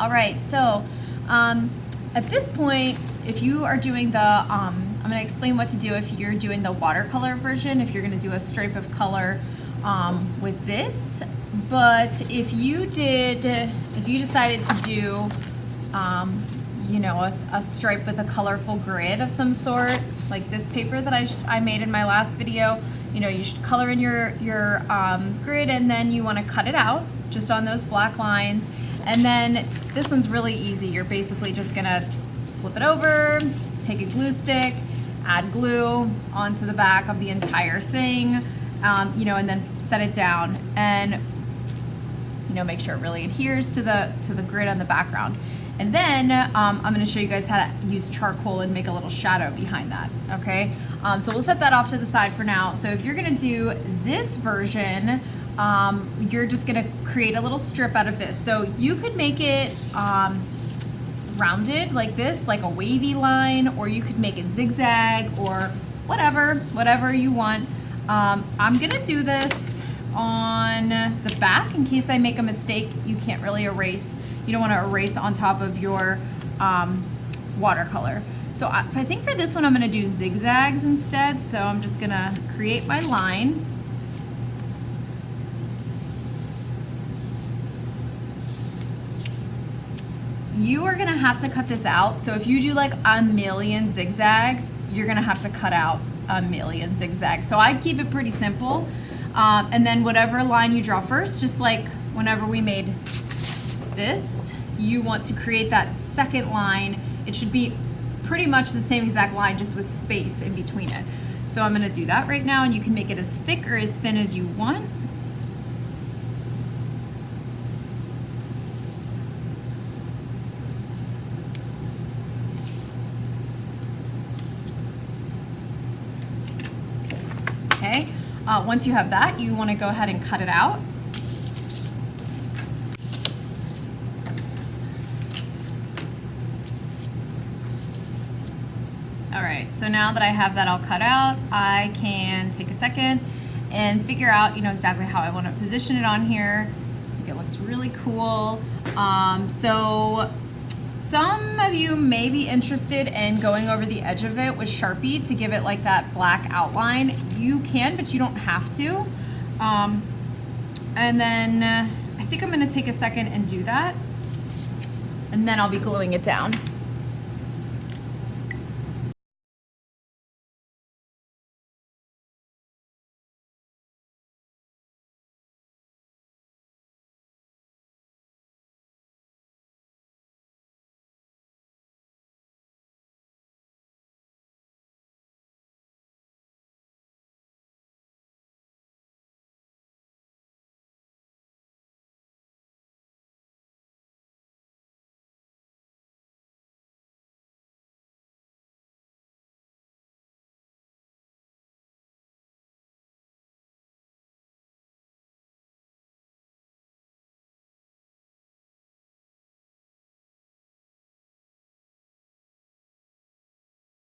All right, so at this point, if you are doing the, I'm gonna explain what to do if you're doing the watercolor version, if you're gonna do a stripe of color with this. But if you decided to do, you know, a stripe with a colorful grid of some sort, like this paper that I made in my last video, you know, you should color in your grid, and then you want to cut it out just on those black lines. And then this one's really easy. You're basically just gonna flip it over, take a glue stick, add glue onto the back of the entire thing, you know, and then set it down, and you know, make sure it really adheres to the grid on the background. And then I'm going to show you guys how to use charcoal and make a little shadow behind that, okay? So we'll set that off to the side for now. So if you're going to do this version, you're just going to create a little strip out of this. So you could make it rounded like this, like a wavy line, or you could make it zigzag, or whatever you want. I'm going to do this on the back in case I make a mistake. You can't really erase. You don't want to erase on top of your watercolor. So I think for this one I'm going to do zigzags instead. So I'm just going to create my line. You are going to have to cut this out. So if you do like a million zigzags, you're going to have to cut out a million zigzags. So I'd keep it pretty simple. And then whatever line you draw first, just like whenever we made this, you want to create that second line. It should be pretty much the same exact line, just with space in between it. So I'm going to do that right now, and you can make it as thick or as thin as you want. Okay. Once you have that, you want to go ahead and cut it out. All right, so now that I have that all cut out, I can take a second and figure out, you know, exactly how I want to position it on here. I think it looks really cool. So some of you may be interested in going over the edge of it with Sharpie to give it like that black outline. You can, but you don't have to. And then I think I'm going to take a second and do that, and then I'll be gluing it down.